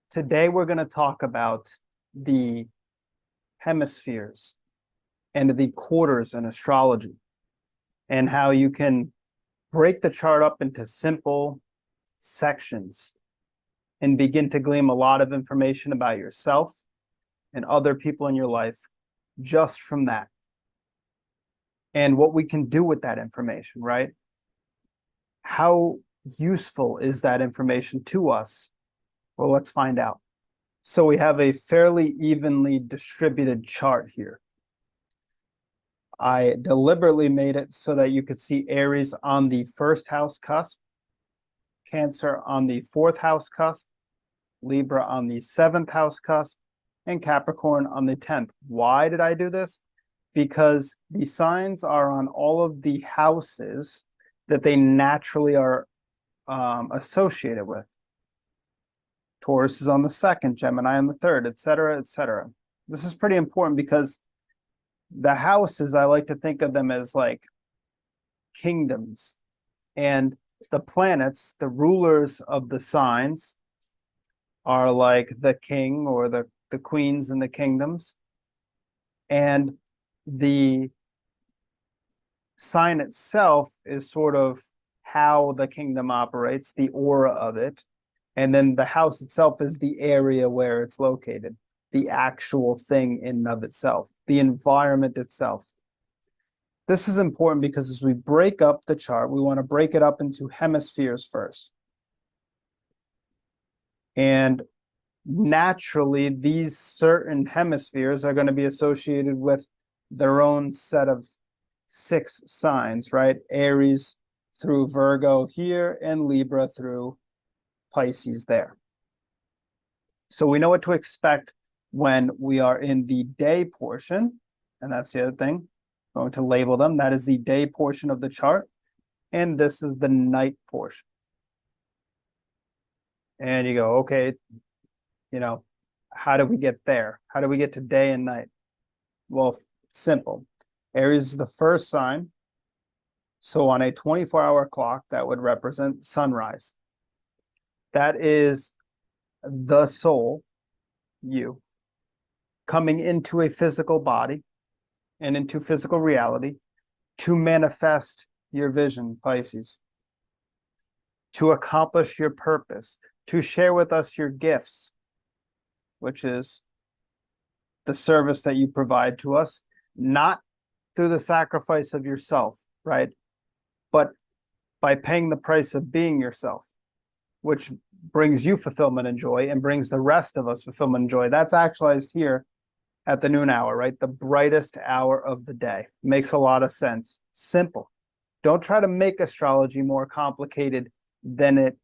Today we're going to talk about the hemispheres and the quarters in astrology and how you can break the chart up into simple sections and begin to glean a lot of information about yourself and other people in your life just from that. And what we can do with that information, right? How useful is that information to us? Well, let's find out. So we have a fairly evenly distributed chart here. I deliberately made it so that you could see Aries on the first house cusp, Cancer on the fourth house cusp, Libra on the seventh house cusp, and Capricorn on the 10th. Why did I do this? Because the signs are on all of the houses that they naturally are associated with. Taurus is on the second, Gemini on the third, etc., etc. This is pretty important because the houses, I like to think of them as like kingdoms. And the planets, the rulers of the signs, are like the king or the queens in the kingdoms. And the sign itself is sort of how the kingdom operates, the aura of it. And then the house itself is the area where it's located, the actual thing in and of itself, the environment itself. This is important because as we break up the chart, we want to break it up into hemispheres first. And naturally, these certain hemispheres are going to be associated with their own set of 6 signs, right? Aries through Virgo here and Libra through Pisces there. So we know what to expect when we are in the day portion, and that's the other thing. I'm going to label them. That is the day portion of the chart, and this is the night portion. And you go, okay, how do we get there? How do we get to day and night? Well, simple. Aries is the first sign. So on a 24-hour clock, that would represent sunrise. That is the soul, you, coming into a physical body and into physical reality to manifest your vision, Pisces, to accomplish your purpose, to share with us your gifts, which is the service that you provide to us, not through the sacrifice of yourself, right? But by paying the price of being yourself, which brings you fulfillment and joy and brings the rest of us fulfillment and joy. That's actualized here at the noon hour, right? The brightest hour of the day. Makes a lot of sense. Simple. Don't try to make astrology more complicated than it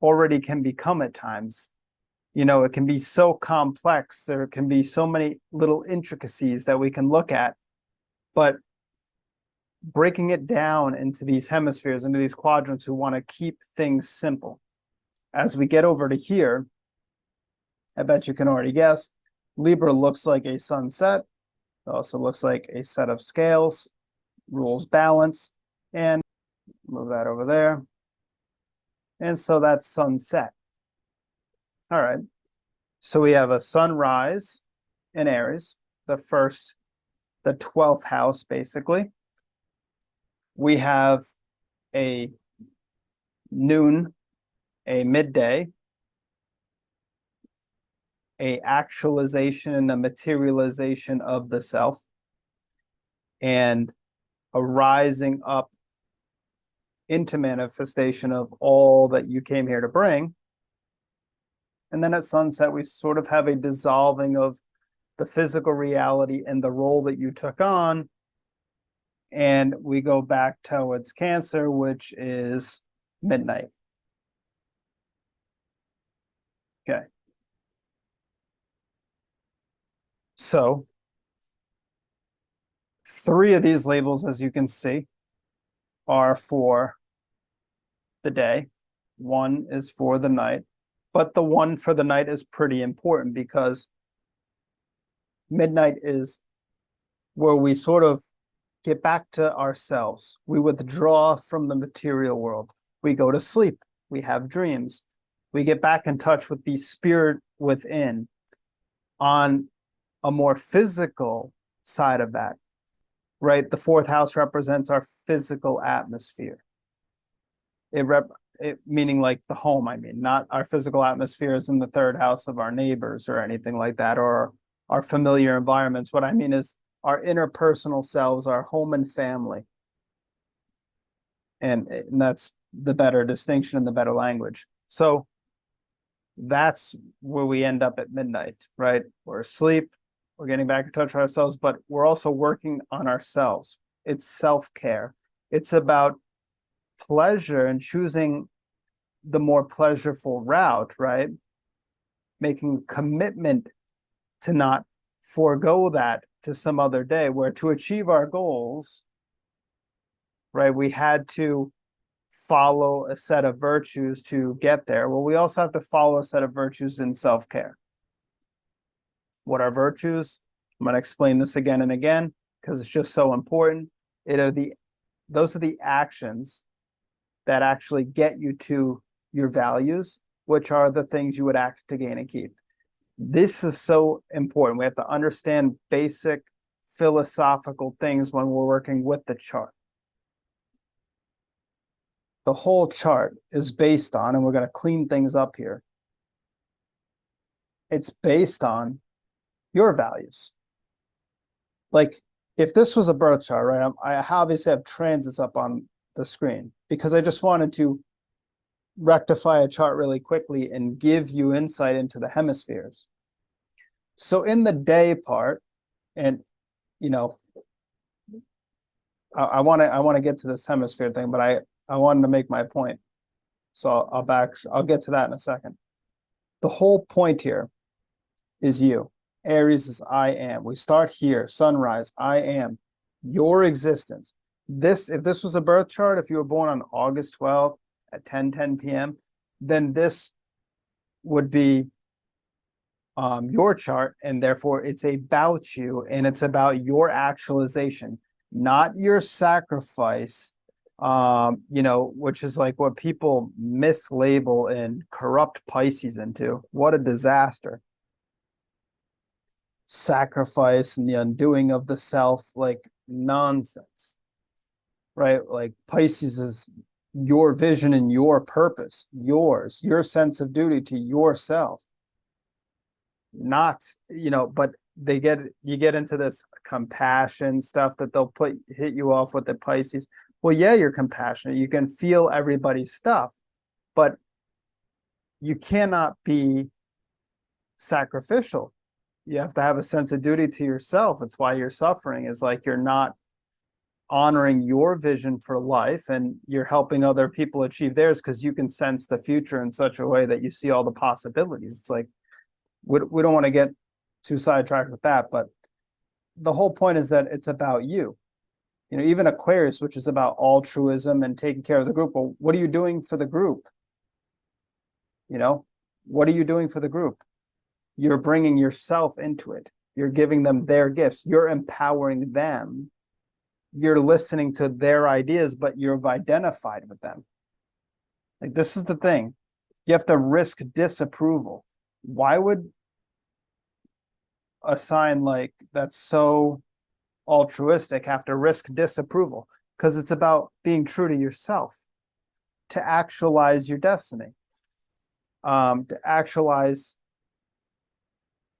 already can become at times. It can be so complex. There can be so many little intricacies that we can look at. But breaking it down into these hemispheres, into these quadrants, we want to keep things simple. As we get over to here, I bet you can already guess, Libra looks like a sunset. It also looks like a set of scales, rules balance, and move that over there. And so that's sunset. All right. So we have a sunrise in Aries, the 12th house, basically. We have a noon, a midday, a actualization and a materialization of the self, and a rising up into manifestation of all that you came here to bring. And then at sunset, we sort of have a dissolving of the physical reality and the role that you took on. And we go back towards Cancer, which is midnight. Okay. So 3 of these labels, as you can see, are for the day. 1 is for the night. But the 1 for the night is pretty important because midnight is where we sort of get back to ourselves. We withdraw from the material world. We go to sleep. We have dreams. We get back in touch with the spirit within on a more physical side of that, right? The fourth house represents our physical atmosphere. It meaning like the home, I mean, not our physical atmosphere is in the third house of our neighbors or anything like that, or our familiar environments. What I mean is our interpersonal selves, our home and family. And that's the better distinction and the better language. So that's where we end up at midnight, right? We're asleep, we're getting back in touch with ourselves, but we're also working on ourselves. It's self-care. It's about pleasure and choosing the more pleasurable route, right? Making a commitment to not forego that to some other day, where to achieve our goals, right, we had to follow a set of virtues to get there. Well, we also have to follow a set of virtues in self-care. What are virtues? I'm going to explain this again and again because it's just so important. Those are the actions that actually get you to your values, which are the things you would act to gain and keep. This is so important. We have to understand basic philosophical things when we're working with the chart. The whole chart is based on, and we're going to clean things up here, it's based on your values. Like if this was a birth chart, right? I obviously have transits up on the screen because I just wanted to rectify a chart really quickly and give you insight into the hemispheres. So in the day part, and you know, I want to get to this hemisphere thing, but I wanted to make my point. So I'll get to that in a second. The whole point here is you. Aries is I am. We start here, sunrise, I am. Your existence. If this was a birth chart, if you were born on August 12th at 10:10 p.m., then this would be your chart, and therefore it's about you, and it's about your actualization, not your sacrifice, which is like what people mislabel and corrupt Pisces into. What a disaster. Sacrifice and the undoing of the self, like nonsense, right? Like Pisces is your vision and your purpose, your sense of duty to yourself. Not, but you get into this compassion stuff that they'll hit you off with the Pisces. Well, yeah, you're compassionate. You can feel everybody's stuff, but you cannot be sacrificial. You have to have a sense of duty to yourself. It's why you're suffering, is like you're not honoring your vision for life, and you're helping other people achieve theirs because you can sense the future in such a way that you see all the possibilities. It's like we don't want to get too sidetracked with that, but the whole point is that it's about you. Even Aquarius, which is about altruism and taking care of the group. Well, what are you doing for the group? What are you doing for the group? You're bringing yourself into it. You're giving them their gifts. You're empowering them. You're listening to their ideas, but you've identified with them. Like, this is the thing. You have to risk disapproval. Why would a sign like that's so altruistic have to risk disapproval? Because it's about being true to yourself, to actualize your destiny, to actualize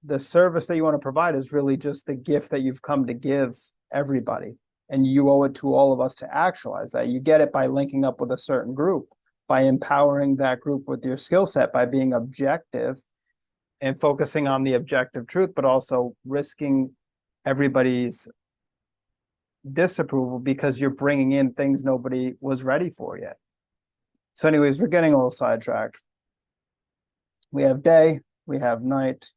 the service that you want to provide is really just the gift that you've come to give everybody. And you owe it to all of us to actualize that. You get it by linking up with a certain group, by empowering that group with your skill set, by being objective and focusing on the objective truth, but also risking everybody's disapproval because you're bringing in things nobody was ready for yet. So anyways, we're getting a little sidetracked. We have day, we have night.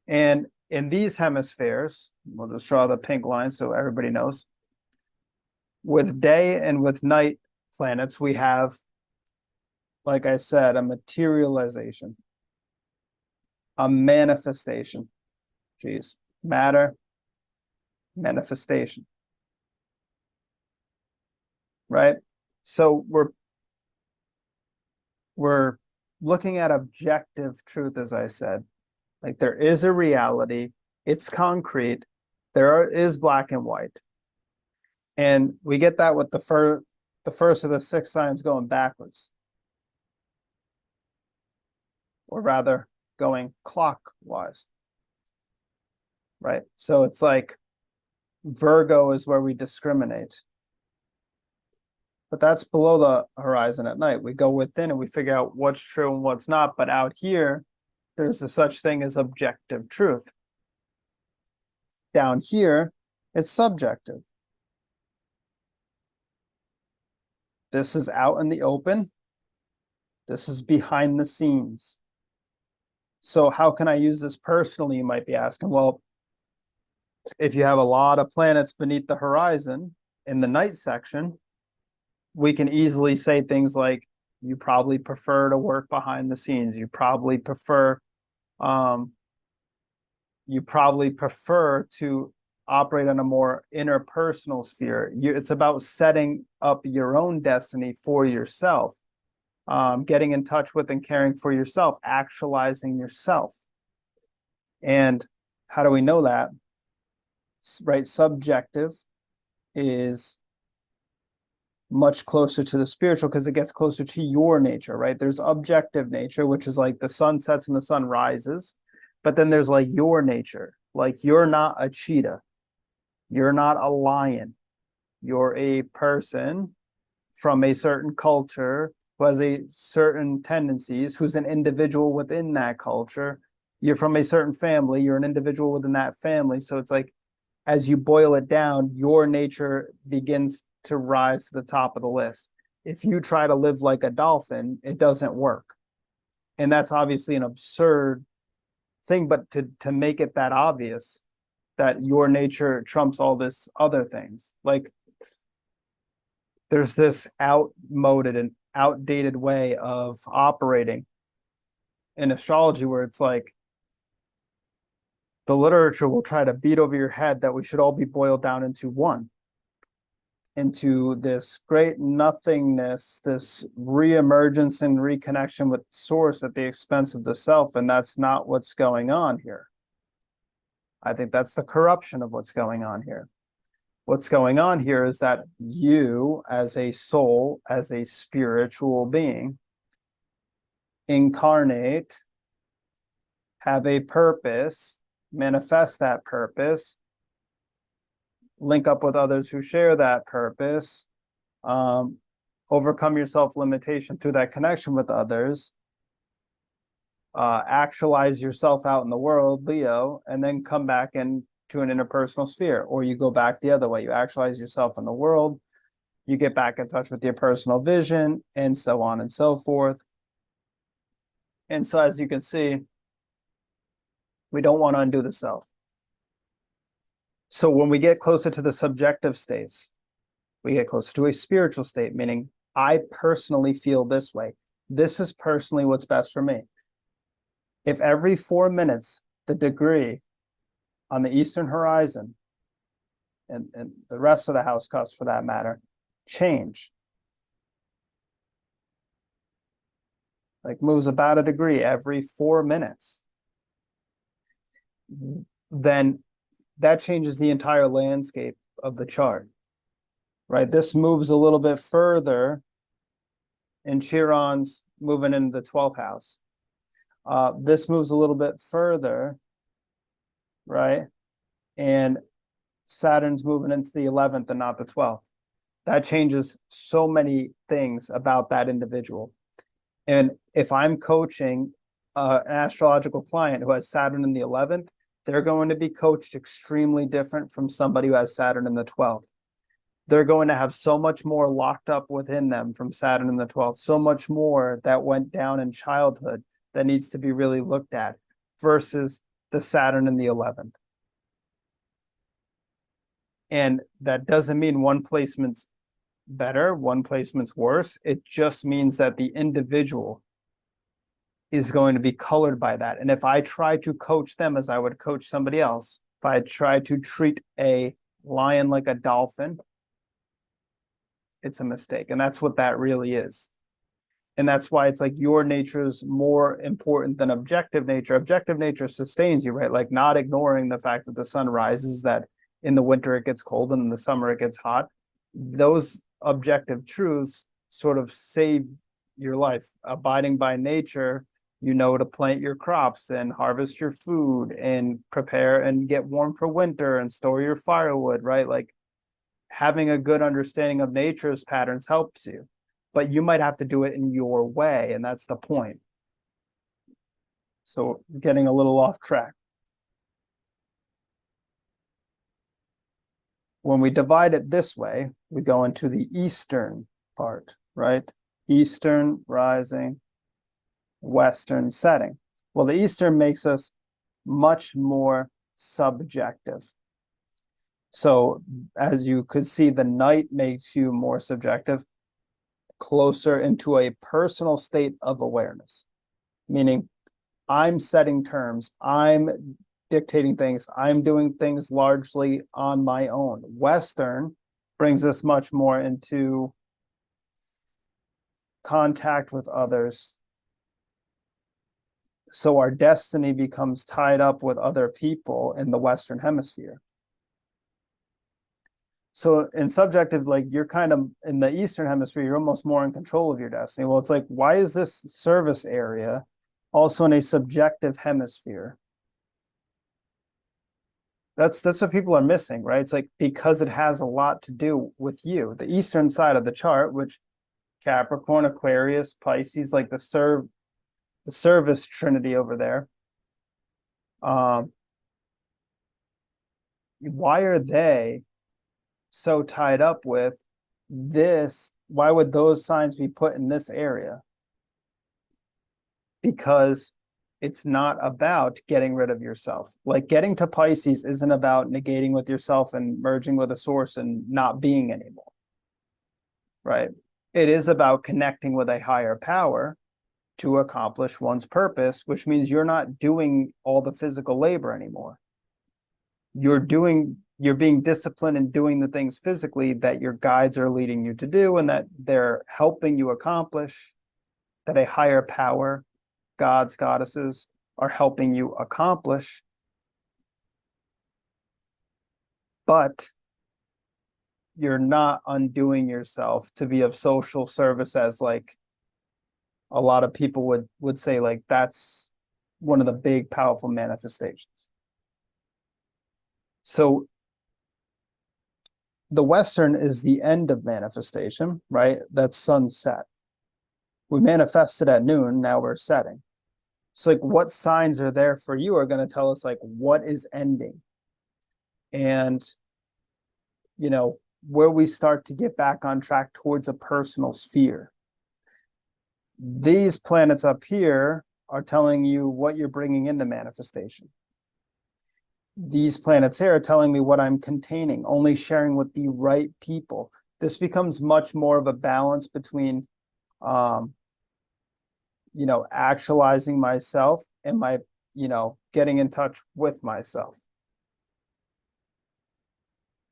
And in these hemispheres, we'll just draw the pink line so everybody knows. With day and with night planets, we have, like I said, a materialization, a manifestation. Geez, matter, manifestation. Right? So we're looking at objective truth, as I said, like there is a reality, it's concrete, is black and white. And we get that with the first of the six signs going backwards, or rather going clockwise, right? So it's like Virgo is where we discriminate, but that's below the horizon at night. We go within and we figure out what's true and what's not. But out here, there's a such thing as objective truth. Down here, it's subjective. This is out in the open. This is behind the scenes. So how can I use this personally, you might be asking? Well, if you have a lot of planets beneath the horizon in the night section, we can easily say things like, you probably prefer to work behind the scenes. You probably prefer to operate on a more interpersonal sphere. It's about setting up your own destiny for yourself, getting in touch with and caring for yourself, actualizing yourself. And how do we know that? Right, subjective is much closer to the spiritual because it gets closer to your nature, right? There's objective nature, which is like the sun sets and the sun rises, but then there's like your nature. Like you're not a cheetah, you're not a lion, you're a person from a certain culture who has a certain tendencies, who's an individual within that culture. You're from a certain family, you're an individual within that family. So it's like, as you boil it down, your nature begins to rise to the top of the list. If you try to live like a dolphin, it doesn't work. And that's obviously an absurd thing, but to make it that obvious that your nature trumps all this other things, like there's this outmoded and outdated way of operating in astrology where it's like the literature will try to beat over your head that we should all be boiled down into one, into this great nothingness, this reemergence and reconnection with source at the expense of the self. And that's not what's going on here. I think that's the corruption of what's going on here. What's going on here is that you, as a soul, as a spiritual being, incarnate, have a purpose, manifest that purpose, link up with others who share that purpose, overcome your self-limitation through that connection with others, actualize yourself out in the world, Leo, and then come back into an interpersonal sphere. Or you go back the other way. You actualize yourself in the world, you get back in touch with your personal vision, and so on and so forth. And so, as you can see, we don't want to undo the self. So when we get closer to the subjective states, we get closer to a spiritual state, meaning I personally feel this way. This is personally what's best for me. If every 4 minutes, the degree on the eastern horizon and the rest of the house cusp for that matter, change, like moves about a degree every 4 minutes, then that changes the entire landscape of the chart, right? This moves a little bit further, and Chiron's moving into the 12th house. This moves a little bit further, right? And Saturn's moving into the 11th and not the 12th. That changes so many things about that individual. And if I'm coaching an astrological client who has Saturn in the 11th, they're going to be coached extremely different from somebody who has Saturn in the 12th. They're going to have so much more locked up within them from Saturn in the 12th, so much more that went down in childhood that needs to be really looked at versus the Saturn in the 11th. And that doesn't mean one placement's better, one placement's worse. It just means that the individual is going to be colored by that. And if I try to coach them as I would coach somebody else, if I try to treat a lion like a dolphin, it's a mistake. And that's what that really is. And that's why it's like your nature is more important than objective nature. Objective nature sustains you, right? Like not ignoring the fact that the sun rises, that in the winter it gets cold and in the summer it gets hot. Those objective truths sort of save your life. Abiding by nature, you know, to plant your crops and harvest your food and prepare and get warm for winter and store your firewood, right? Like having a good understanding of nature's patterns helps you, but you might have to do it in your way, and that's the point. So getting a little off track. When we divide it this way, we go into the eastern part, right? Eastern rising, western setting. Well, the eastern makes us much more subjective. So as you could see, the night makes you more subjective, closer into a personal state of awareness, meaning I'm setting terms, I'm dictating things, I'm doing things largely on my own. Western brings us much more into contact with others. So our destiny becomes tied up with other people in the Western Hemisphere. So in subjective, like you're kind of in the Eastern Hemisphere, you're almost more in control of your destiny. Well, it's like, why is this service area also in a subjective hemisphere? That's what people are missing, right? It's like because it has a lot to do with you. The eastern side of the chart, which Capricorn, Aquarius, Pisces, like the service trinity over there. Why are they so tied up with this? Why would those signs be put in this area? Because it's not about getting rid of yourself. Like getting to Pisces isn't about negating with yourself and merging with a source and not being anymore, right? It is about connecting with a higher power to accomplish one's purpose, which means you're not doing all the physical labor anymore. You're being disciplined and doing the things physically that your guides are leading you to do and that they're helping you accomplish, that a higher power, gods, goddesses, are helping you accomplish. But you're not undoing yourself to be of social service, as like a lot of people would say, like that's one of the big powerful manifestations. So the Western is the end of manifestation, right? That's sunset. We manifested at noon, now we're setting. So like what signs are there for you are going to tell us like what is ending. And, you know, where we start to get back on track towards a personal sphere. These planets up here are telling you what you're bringing into manifestation. These planets here are telling me what I'm containing, only sharing with the right people. This becomes much more of a balance between, you know, actualizing myself and my, you know, getting in touch with myself.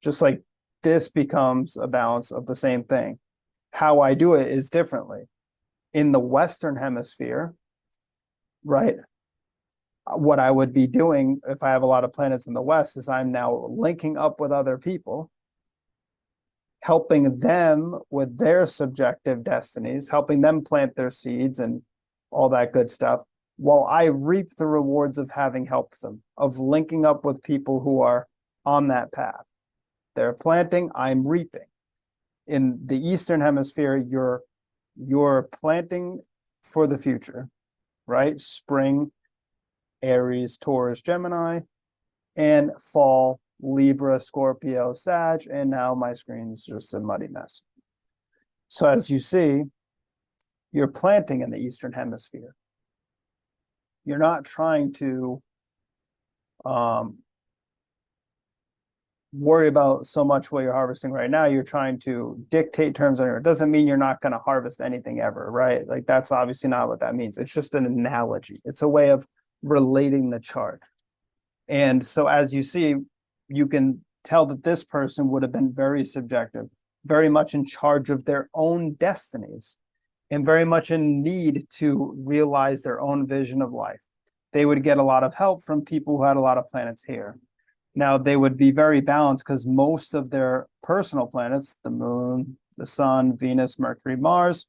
Just like this becomes a balance of the same thing. How I do it is differently. In the Western Hemisphere, right? What I would be doing if I have a lot of planets in the West is I'm now linking up with other people, helping them with their subjective destinies, helping them plant their seeds and all that good stuff, while I reap the rewards of having helped them, of linking up with people who are on that path. They're planting, I'm reaping. In the Eastern Hemisphere, you're planting for the future, right? Spring, Aries, Taurus, Gemini, and fall, Libra, Scorpio, Sag, and now my screen's just a muddy mess. So as you see, you're planting in the Eastern Hemisphere. You're not trying to worry about so much what you're harvesting right now. You're trying to dictate terms on it. It doesn't mean you're not going to harvest anything ever, right? Like that's obviously not what that means. It's just an analogy. It's a way of relating the chart. And so as you see, you can tell that this person would have been very subjective, very much in charge of their own destinies. and very much in need to realize their own vision of life. They would get a lot of help from people who had a lot of planets here. Now, they would be very balanced because most of their personal planets, the moon, the sun, Venus, Mercury, Mars,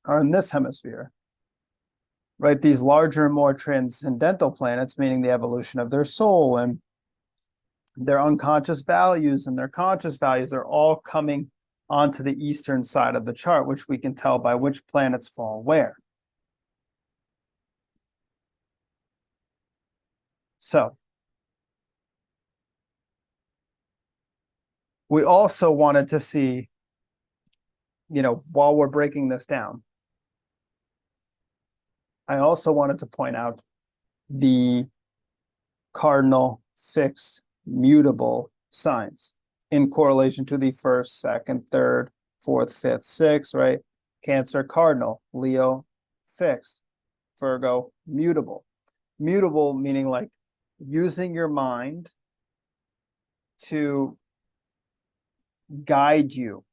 are in this hemisphere, right? These larger, more transcendental planets, meaning the evolution of their soul and their unconscious values and their conscious values, are all coming onto the eastern side of the chart, which we can tell by which planets fall where. So we also wanted to see, while we're breaking this down, I also wanted to point out the cardinal, fixed, mutable signs in correlation to the first, second, third, fourth, fifth, sixth, right? Cancer, cardinal, Leo, fixed, Virgo, mutable. Mutable meaning like using your mind to guide you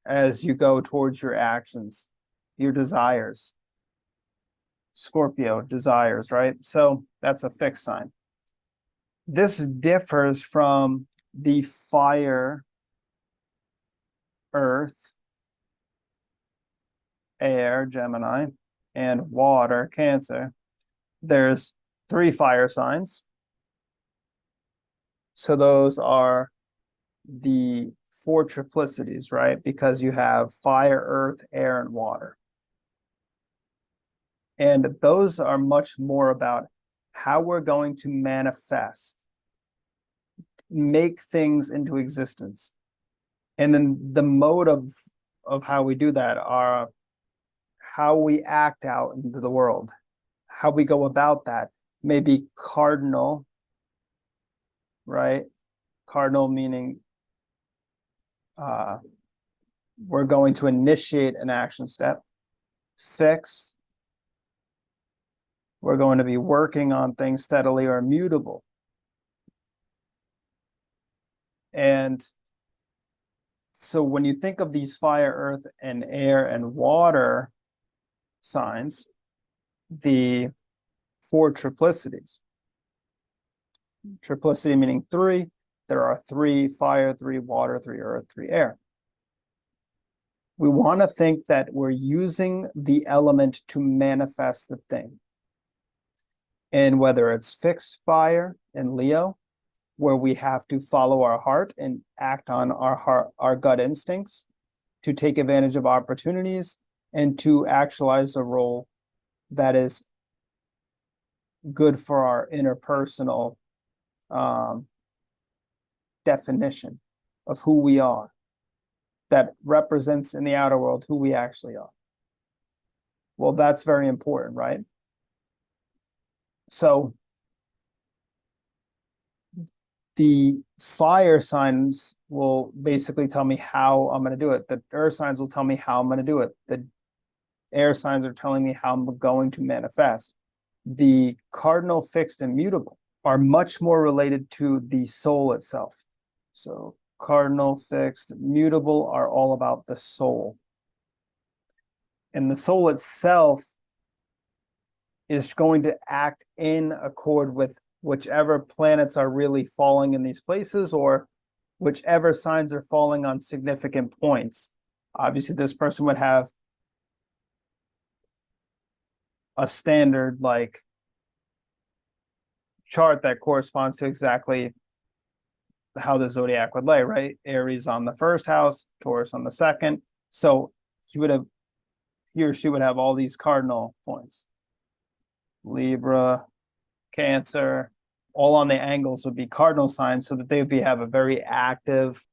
as you go towards your actions, your desires. Scorpio, desires, right? So that's a fixed sign. This differs from the fire, earth, air, Gemini, and water, Cancer. There's 3 fire signs. So those are the 4 triplicities, right? Because you have fire, earth, air, and water. And those are much more about how we're going to manifest, make things into existence. And then the mode of how we do that are how we act out into the world, how we go about that. Maybe cardinal, right? Cardinal meaning we're going to initiate an action step. Fixed, we're going to be working on things steadily, or mutable. And so when you think of these fire, earth, and air and water signs, the 4 triplicities. Triplicity meaning 3. There are 3 fire, 3 water, 3 earth, 3 air. We want to think that we're using the element to manifest the thing. And whether it's fixed fire in Leo, where we have to follow our heart and act on our gut instincts to take advantage of opportunities and to actualize a role that is good for our interpersonal definition of who we are, that represents in the outer world who we actually are. Well, that's very important, right? So the fire signs will basically tell me how I'm going to do it. The earth signs will tell me how I'm going to do it. The air signs are telling me how I'm going to manifest. The cardinal, fixed, and mutable are much more related to the soul itself. So cardinal, fixed, mutable are all about the soul. And the soul itself is going to act in accord with whichever planets are really falling in these places, or whichever signs are falling on significant points. Obviously, this person would have a standard like chart that corresponds to exactly how the zodiac would lay, right? Aries on the first house, Taurus on the second. So he or she would have all these cardinal points. Libra, Cancer, all on the angles would be cardinal signs, so that they would have a very active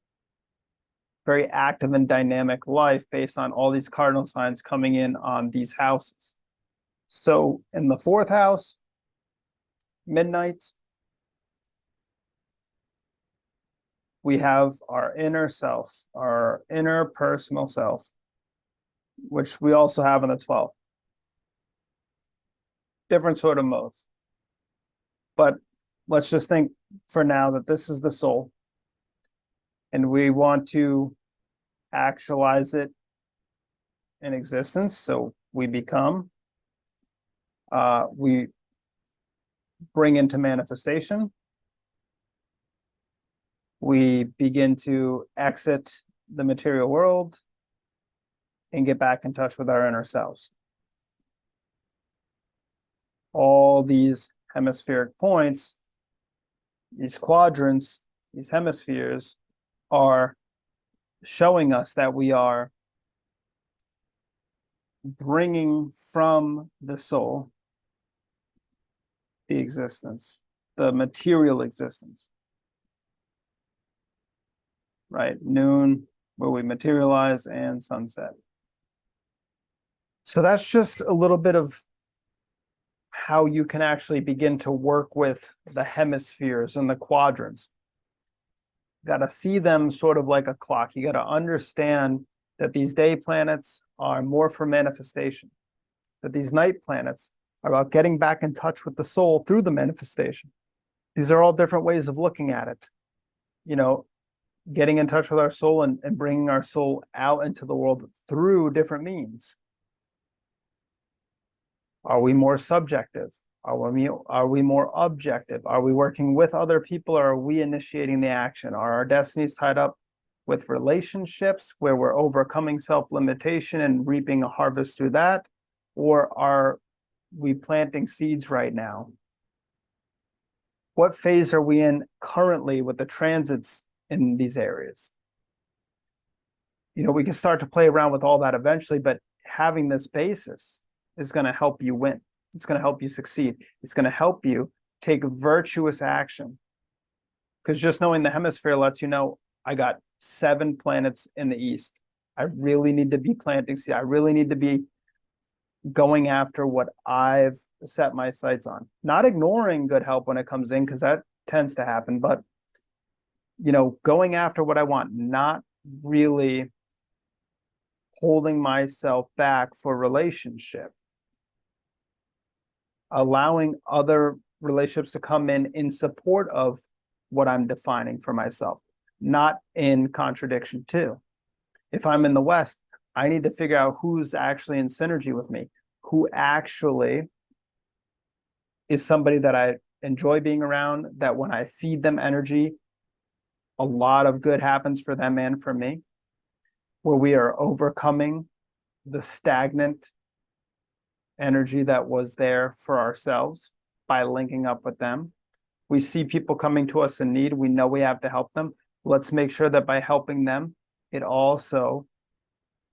and dynamic life based on all these cardinal signs coming in on these houses. So in the 4th house, midnight, we have our inner self, our inner personal self, which we also have in the 12th. Different sort of modes. But let's just think for now that this is the soul, and we want to actualize it in existence. So we become, we bring into manifestation, we begin to exit the material world and get back in touch with our inner selves. All these hemispheric points, these quadrants, these hemispheres are showing us that we are bringing from the soul the existence, the material existence, right? Noon, where we materialize, and sunset. So that's just a little bit of how you can actually begin to work with the hemispheres and the quadrants. You got to see them sort of like a clock. You got to understand that these day planets are more for manifestation, that these night planets are about getting back in touch with the soul through the manifestation. These are all different ways of looking at it. You know, getting in touch with our soul and bringing our soul out into the world through different means. Are we more subjective? Are we more objective? Are we working with other people, or are we initiating the action? Are our destinies tied up with relationships where we're overcoming self-limitation and reaping a harvest through that? Or are we planting seeds right now? What phase are we in currently with the transits in these areas? You know, we can start to play around with all that eventually, but having this basis is going to help you win. It's going to help you succeed. It's going to help you take virtuous action. Because just knowing the hemisphere lets you know, I got 7 planets in the east. I really need to be planting seeds. I really need to be going after what I've set my sights on. Not ignoring good help when it comes in, because that tends to happen, but you know, going after what I want, not really holding myself back for relationship, allowing other relationships to come in support of what I'm defining for myself, not in contradiction to. If I'm in the West, I need to figure out who's actually in synergy with me, who actually is somebody that I enjoy being around, that when I feed them energy, a lot of good happens for them and for me, where we are overcoming the stagnant energy that was there for ourselves by linking up with them. We see people coming to us in need. We know we have to help them. Let's make sure that by helping them, it also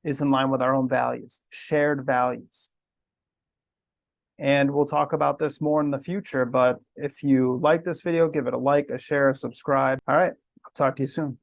is in line with our own values, shared values. And we'll talk about this more in the future, but if you like this video, give it a like, a share, a subscribe. All right, I'll talk to you soon.